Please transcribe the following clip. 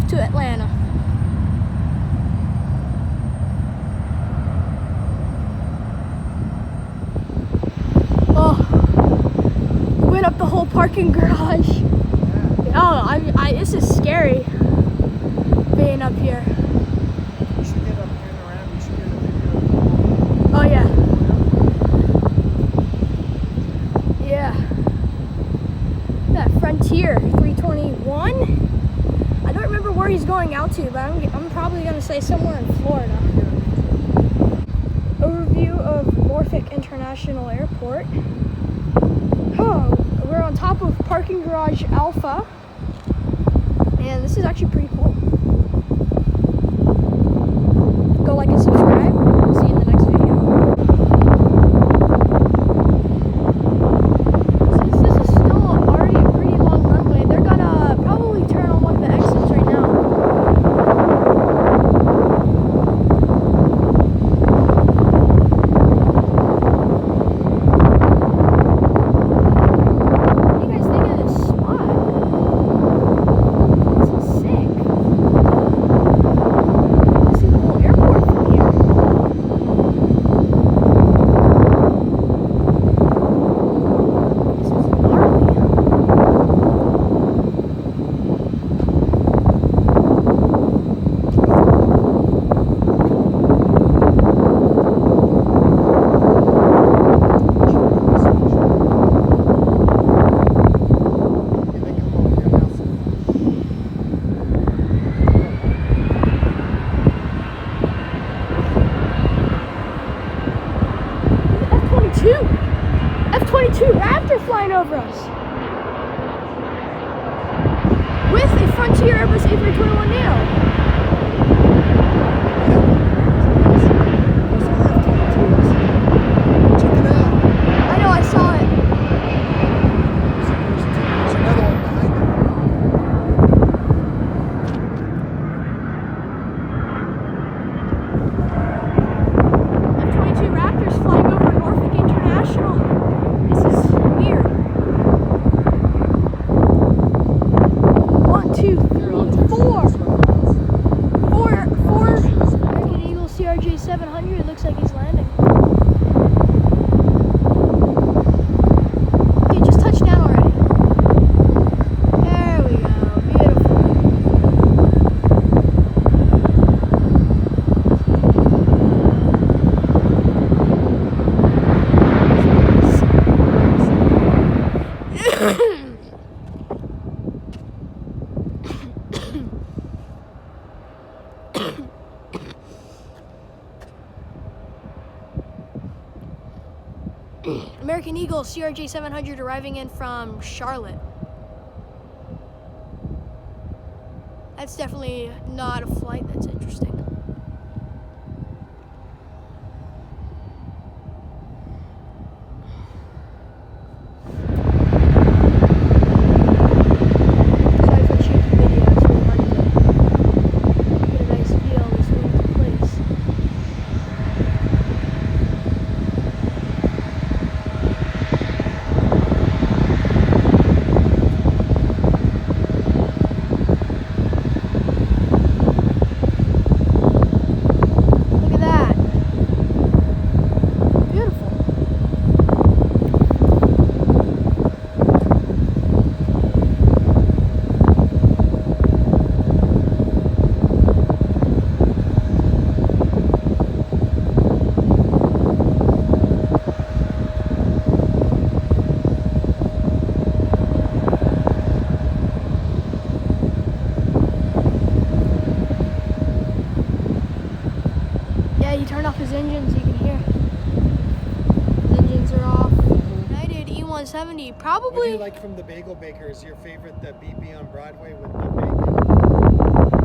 to Atlanta. Oh, went up the whole parking garage. Oh, this is scary being up here. You should get up here and around. You should get a video. Oh yeah. Yeah. That Frontier 321. I don't remember where he's going out to, but I'm probably gonna say somewhere in Florida. Overview of Norfolk International Airport. Oh, we're on top of parking garage Alpha, and this is actually pretty cool. Go like and subscribe. See you in the next video. Since this is still already a pretty long runway, they're gonna probably turn on one of the exits right now. What do you guys think of this spot? This is sick. I see the whole airport from here. This is gnarly. F-22 Raptor flying over us with a Frontier Airbus A321neo. Check it out. I know, I saw it. There's another one behind F-22 Raptors flying over Norfolk International. This is weird. 1, 2, 3, 4. Four American Eagle CRJ 700. Looks like he's landing. Okay, just touched down already. There we go. Beautiful. American Eagle CRJ 700 arriving in from Charlotte. That's definitely not a flight that's interesting. Sorry for the shaky video, it's really hard to get a nice feel of this new place. Look at that. Beautiful. Yeah, you turn off his engine so you can hear. His engines are off. United E170, What do probably. you like from the Bagel Baker? Is your favorite the BB on Broadway with the bacon?